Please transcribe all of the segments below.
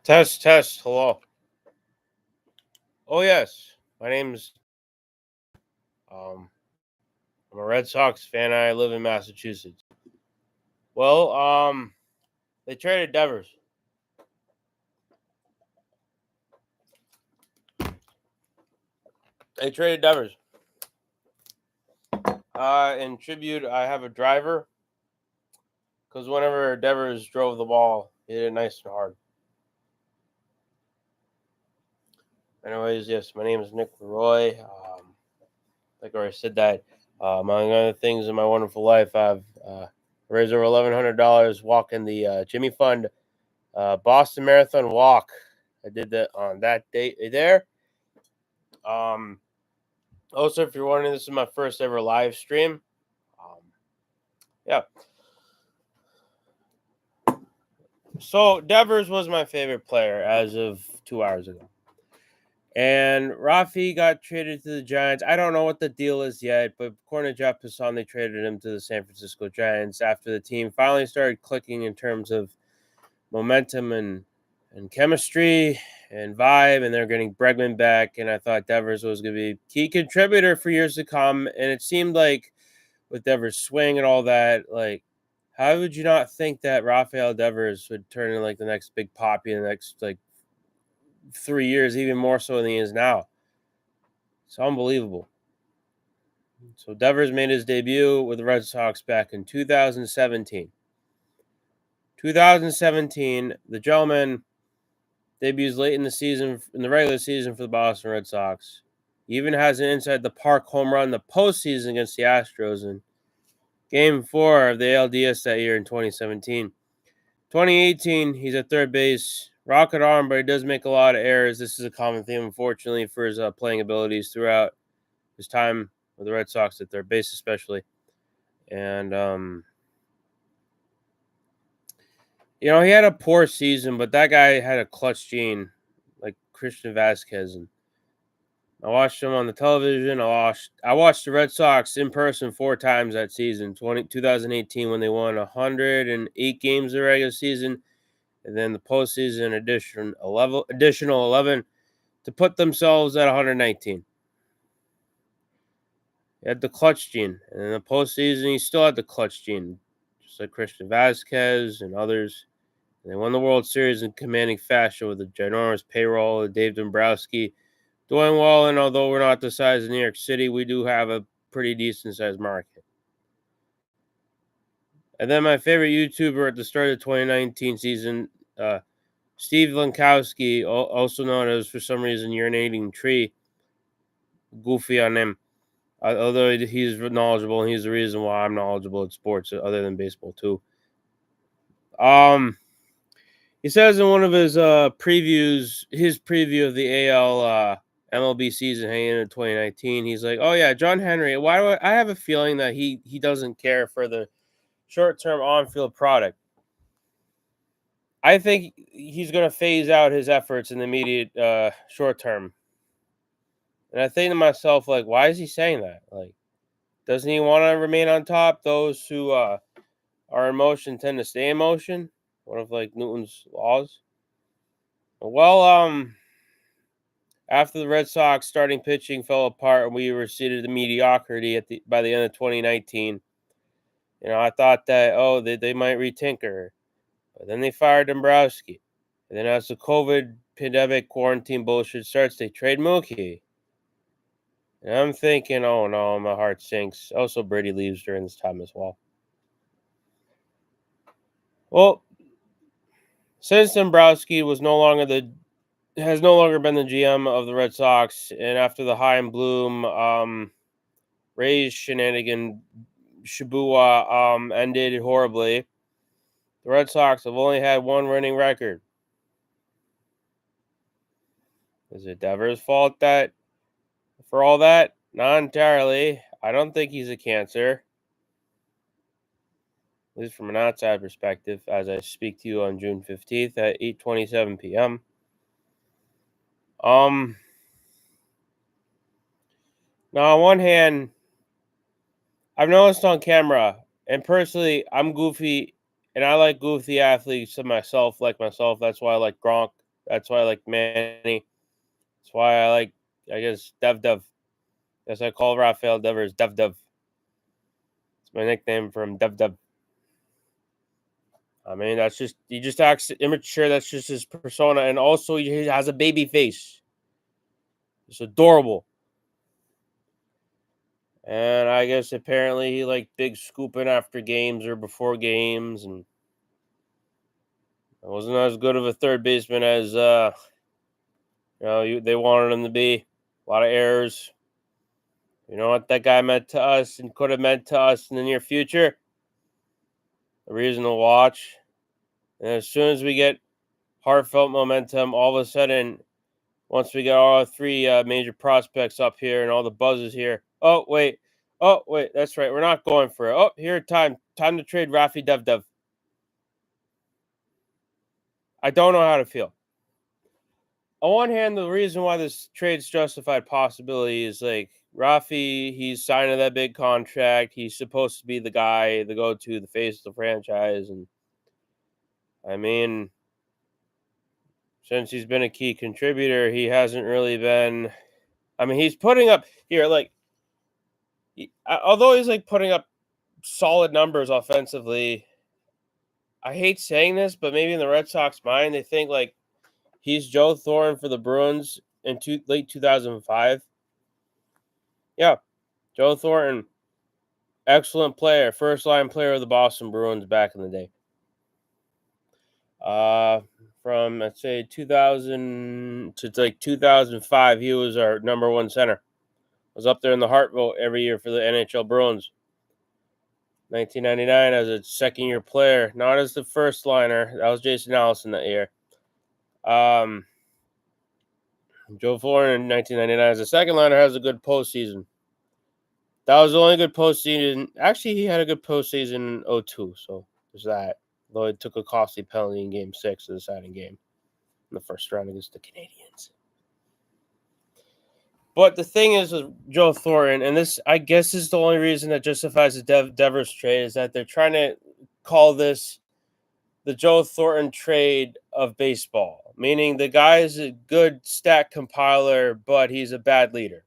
Test, test. Hello. Oh yes, my name's I'm a Red Sox fan. I live in Massachusetts. Well, they traded Devers. They traded Devers. In tribute, I have a driver because whenever Devers drove the ball, he hit it nice and hard. Anyways, yes, my name is Nick Leroy. Like I already said that. Among other things in my wonderful life, I've raised over $1,100 walking the Jimmy Fund Boston Marathon walk. I did that on that date there. Also, if you're wondering, this is my first ever live stream. Yeah. So Devers was my favorite player as of 2 hours ago. And Rafi got traded to the Giants. I don't know what the deal is yet, but according to Jeff Passan, they traded him to the San Francisco Giants after the team finally started clicking in terms of momentum and chemistry and vibe, and they're getting Bregman back. And I thought Devers was going to be a key contributor for years to come. And it seemed like with Devers' swing and all that, like, how would you not think that Rafael Devers would turn into like the next big poppy in the next like 3 years, even more so than he is now? It's unbelievable. So Devers made his debut with the Red Sox back in 2017. 2017, the gentleman debuts late in the season, in the regular season for the Boston Red Sox. He even has an inside the park home run in the postseason against the Astros in Game 4 of the ALDS that year in 2017. 2018, he's at third base. Rocket arm, but he does make a lot of errors. This is a common theme, unfortunately, for his playing abilities throughout his time with the Red Sox at third base, especially. And, he had a poor season, but that guy had a clutch gene, like Christian Vasquez. And I watched him on the television. I watched the Red Sox in person 4 times that season. 2018 when they won 108 games of the regular season, and then the postseason additional 11 to put themselves at 119. He had the clutch gene, and in the postseason he still had the clutch gene, just like Christian Vasquez and others. And they won the World Series in commanding fashion with a ginormous payroll of Dave Dombrowski doing well, and although we're not the size of New York City, we do have a pretty decent sized market. And then my favorite YouTuber at the start of the 2019 season, Steve Lankowski, also known as, for some reason, Urinating Tree, goofy on him. Although he's knowledgeable, and he's the reason why I'm knowledgeable at sports, other than baseball too. He says in one of his previews, his preview of the AL MLB season heading into 2019, he's like, "Oh yeah, John Henry. Why do I have a feeling that he doesn't care for the short-term on-field product? I think he's going to phase out his efforts in the immediate short term." And I think to myself, like, why is he saying that? Like, doesn't he want to remain on top? Those who are in motion tend to stay in motion. One of like Newton's laws. Well, after the Red Sox starting pitching fell apart and we receded to mediocrity by the end of 2019, I thought that they might retinker, but then they fired Dombrowski, and then as the COVID pandemic quarantine bullshit starts, they trade Mookie. And I'm thinking, oh no, my heart sinks. Also, Brady leaves during this time as well. Well, since Dombrowski has no longer been the GM of the Red Sox, and after the Chaim Bloom Rays shenanigan Shabua ended horribly, the Red Sox have only had one winning record. Is it Devers' fault that for all that? Not entirely. I don't think he's a cancer, at least from an outside perspective, as I speak to you on June 15th at 8:27 p.m. Now, on one hand, I've noticed on camera, and personally, I'm goofy, and I like goofy athletes like myself. That's why I like Gronk. That's why I like Manny. That's why I like, I guess, Dev. That's why I call Rafael Devers Dev. It's my nickname from Dev. I mean, that's just, he just acts immature. That's just his persona. And also, he has a baby face. It's adorable. And I guess apparently he liked big scooping after games or before games. And it wasn't as good of a third baseman as, they wanted him to be. A lot of errors. You know what that guy meant to us and could have meant to us in the near future? A reason to watch. And as soon as we get heartfelt momentum, all of a sudden, once we get all three major prospects up here and all the buzzes here. Oh wait, that's right. We're not going for it. Oh, here, time to trade Rafi Dev. I don't know how to feel. On one hand, the reason why this trade's justified possibility is like Rafi, he's signing that big contract. He's supposed to be the guy, the go-to, the face of the franchise. And I mean, since he's been a key contributor, he hasn't really been. I mean, he's putting up here, like, although he's like putting up solid numbers offensively. I hate saying this, but maybe in the Red Sox mind, they think like he's Joe Thorne for the Bruins in late 2005. Yeah, Joe Thornton, excellent player, first line player of the Boston Bruins back in the day. From let's say 2000 to like 2005, he was our number one center. Was up there in the Hart vote every year for the NHL Bruins. 1999 as a second year player, not as the first liner. That was Jason Allison that year. Joe Thornton in 1999 as a second liner has a good postseason. That was the only good postseason. Actually, he had a good postseason in 02, so there's that. Though it took a costly penalty in Game 6 of the deciding game in the first round against the Canadiens. But the thing is with Joe Thornton, and this, I guess, is the only reason that justifies the Devers trade, is that they're trying to call this the Joe Thornton trade of baseball, meaning the guy is a good stat compiler, but he's a bad leader.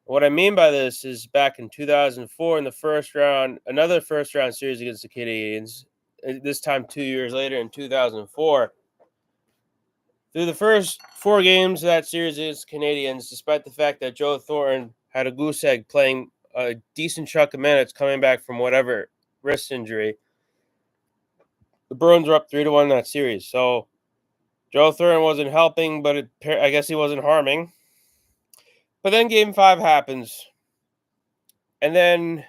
What I mean by this is back in 2004 in the first round, another first round series against the Canadiens, this time 2 years later in 2004. Through the first 4 games of that series against the Canadiens, despite the fact that Joe Thornton had a goose egg playing a decent chunk of minutes coming back from whatever wrist injury, the Bruins were up 3-1 in that series. So Joe Thornton wasn't helping, but I guess he wasn't harming. But then Game 5 happens. And then,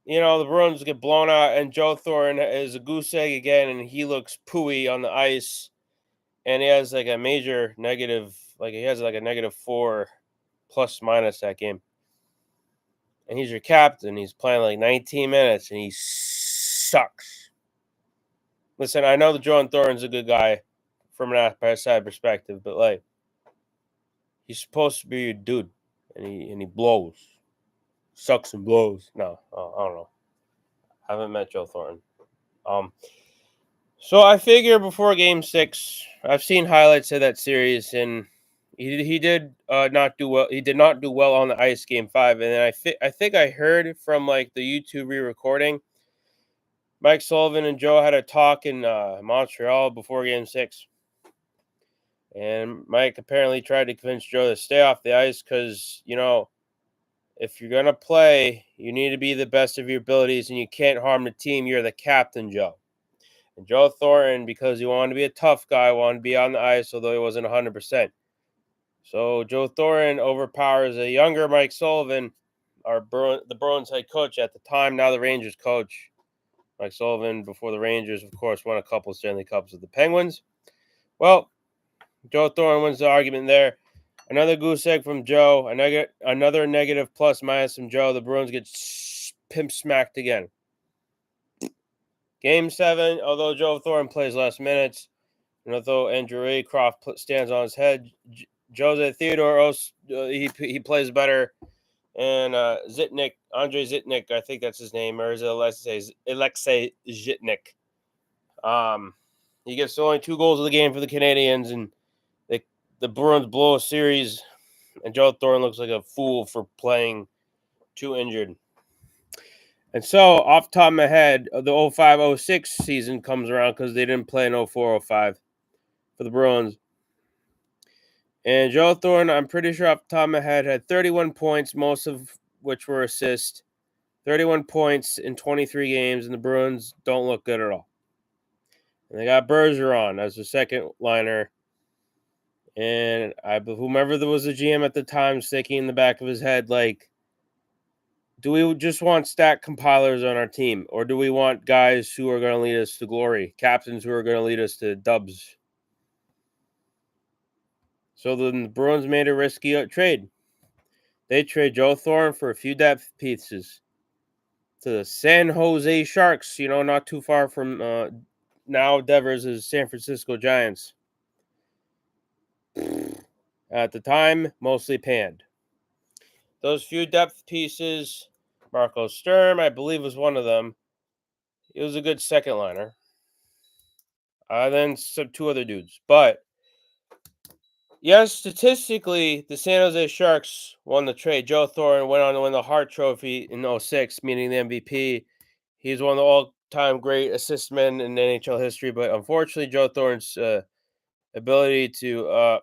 the Bruins get blown out, and Joe Thornton is a goose egg again, and he looks pooey on the ice. And he has like a major negative, like he has like a -4 plus minus that game. And he's your captain. He's playing like 19 minutes, and he sucks. Listen, I know that Joe Thornton's a good guy from an outside perspective, but like, he's supposed to be a dude, and he blows, sucks and blows. No, I don't know. I haven't met Joe Thornton. So I figure before Game 6, I've seen highlights of that series, and he did not do well. He did not do well on the ice Game 5, and then I think I heard from like the YouTube re-recording, Mike Sullivan and Joe had a talk in Montreal before Game 6. And Mike apparently tried to convince Joe to stay off the ice because, if you're going to play, you need to be the best of your abilities and you can't harm the team. You're the captain, Joe. And Joe Thornton, because he wanted to be a tough guy, wanted to be on the ice, although he wasn't 100%. So Joe Thornton overpowers a younger Mike Sullivan, the Bruins head coach at the time, now the Rangers coach. Mike Sullivan, before the Rangers, of course, won a couple of Stanley Cups with the Penguins. Well, Joe Thornton wins the argument there. Another goose egg from Joe. Another negative plus minus from Joe. The Bruins get pimp smacked again. Game 7, although Joe Thornton plays less minutes, and although Andrew Raycroft stands on his head, Jose Theodore, he plays better. And Zitnik, Andrei Zitnik, I think that's his name, or is it Alexei Zitnik? He gets only 2 goals of the game for the Canadians, and the Bruins blow a series, and Joe Thornton looks like a fool for playing too injured. And so, off the top of my head, the 05-06 season comes around because they didn't play in 04-05 for the Bruins. And Joe Thornton, I'm pretty sure off the top of my head, had 31 points, most of which were assists. 31 points in 23 games, and the Bruins don't look good at all. And they got Bergeron as the second liner. And whomever there was a GM at the time was thinking in the back of his head, like, do we just want stat compilers on our team? Or do we want guys who are going to lead us to glory? Captains who are going to lead us to dubs? So then the Bruins made a risky trade. They trade Joe Thornton for a few depth pieces to the San Jose Sharks, not too far from now Devers' San Francisco Giants. At the time, mostly panned. Those few depth pieces, Marco Sturm, I believe, was one of them. He was a good second liner. Then some 2 other dudes. But, yes, statistically, the San Jose Sharks won the trade. Joe Thornton went on to win the Hart Trophy in 06, meaning the MVP. He's one of the all-time great assist men in NHL history. But, unfortunately, Joe Thornton's ability to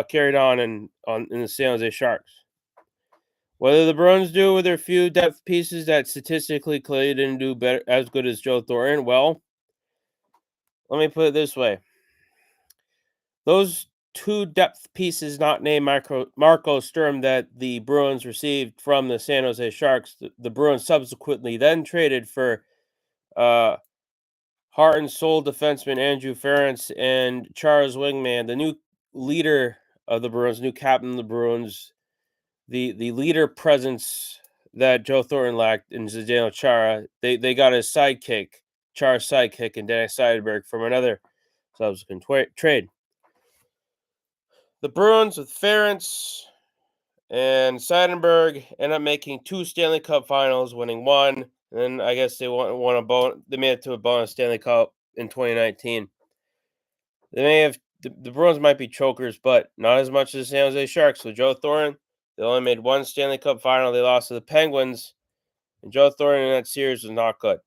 carry it on in the San Jose Sharks. Whether the Bruins do with their few depth pieces that statistically clearly didn't do better as good as Joe Thornton, well, let me put it this way. Those 2 depth pieces not named Marco Sturm that the Bruins received from the San Jose Sharks, the Bruins subsequently then traded for heart and soul defenseman Andrew Ference and Charles Wingman, the new leader of the Bruins, new captain of the Bruins, the leader presence that Joe Thornton lacked in Zdeno Chara. They got his sidekick, Chara's sidekick, and Dennis Seidenberg from another subsequent trade. The Bruins with Ference and Seidenberg end up making 2 Stanley Cup Finals, winning 1. And I guess they won a bonus. They made it to a bonus Stanley Cup in 2019. They may have the Bruins might be chokers, but not as much as the San Jose Sharks. So Joe Thornton, they only made 1 Stanley Cup Final. They lost to the Penguins, and Joe Thornton in that series was not good.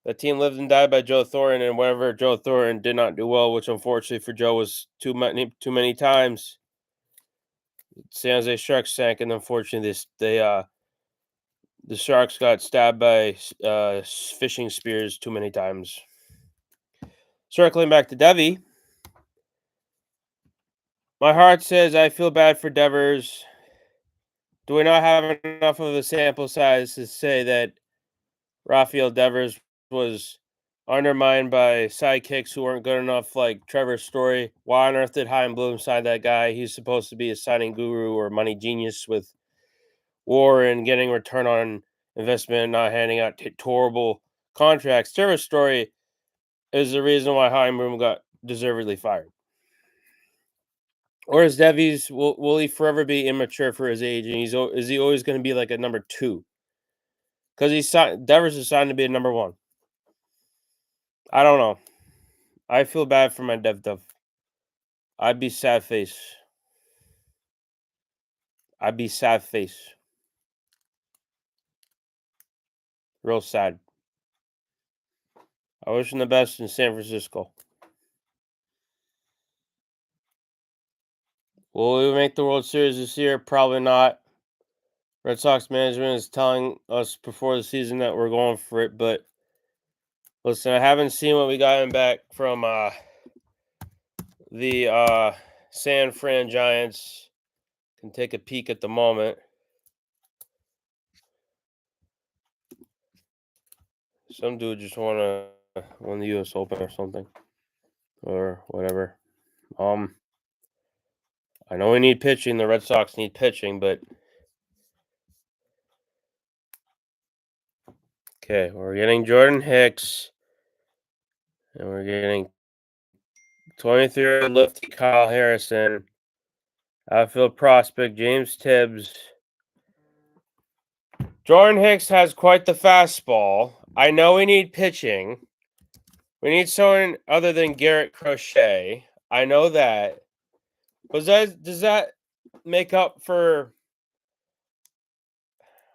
That team lived and died by Joe Thornton, and whenever Joe Thornton did not do well, which unfortunately for Joe was too many times, San Jose Sharks sank, and unfortunately the Sharks got stabbed by fishing spears too many times. Circling back to Devi, my heart says I feel bad for Devers. Do we not have enough of a sample size to say that Rafael Devers was undermined by sidekicks who weren't good enough, like Trevor's story? Why on earth did Chaim Bloom sign that guy? He's supposed to be a signing guru or money genius with war and getting return on investment, not handing out horrible contracts. Trevor's story is the reason why Chaim Bloom got deservedly fired. Or is Devi's will he forever be immature for his age, and is he always going to be like a number 2? Because Devers is signed to be a number 1. I don't know. I feel bad for my Dev. I'd be sad face. Real sad. I wish him the best in San Francisco. Will we make the World Series this year? Probably not. Red Sox management is telling us before the season that we're going for it, but listen, I haven't seen what we got back from the San Fran Giants. Can take a peek at the moment. Some dude just won the U.S. Open or something, or whatever. I know we need pitching. The Red Sox need pitching, but okay, we're getting Jordan Hicks, and we're getting 23-year-old lefty Kyle Harrison, outfield prospect James Tibbs. Jordan Hicks has quite the fastball. I know we need pitching. We need someone other than Garrett Crochet. I know that. Does that make up for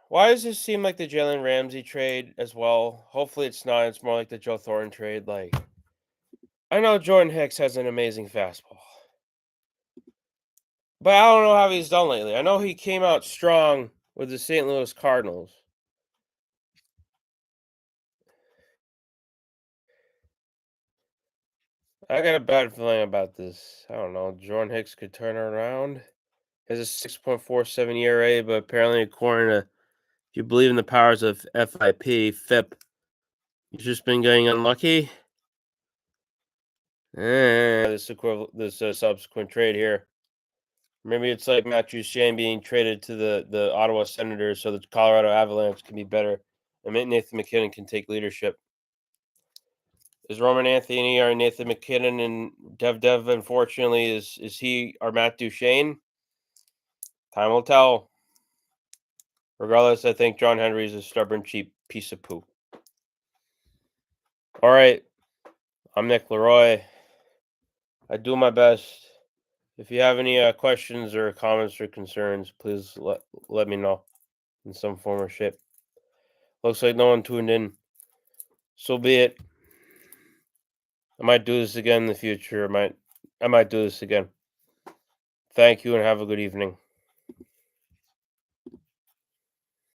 why does this seem like the Jalen Ramsey trade as well? Hopefully it's not. It's more like the Joe Thornton trade. Like I know Jordan Hicks has an amazing fastball. But I don't know how he's done lately. I know he came out strong with the St. Louis Cardinals. I got a bad feeling about this. I don't know. Jordan Hicks could turn it around. He has a 6.47 ERA, but apparently, according to, if you believe in the powers of FIP, he's just been getting unlucky. This subsequent trade here. Maybe it's like Matthew Shane being traded to the Ottawa Senators so the Colorado Avalanche can be better. And Nathan McKinnon can take leadership. Is Roman Anthony or Nathan McKinnon and Dev unfortunately is he our Matt Duchene? Time will tell. Regardless, I think John Henry is a stubborn, cheap piece of poo. All right. I'm Nick Leroy. I do my best. If you have any questions or comments or concerns, please let me know in some form or shape. Looks like no one tuned in. So be it. I might do this again in the future. I might do this again. Thank you and have a good evening.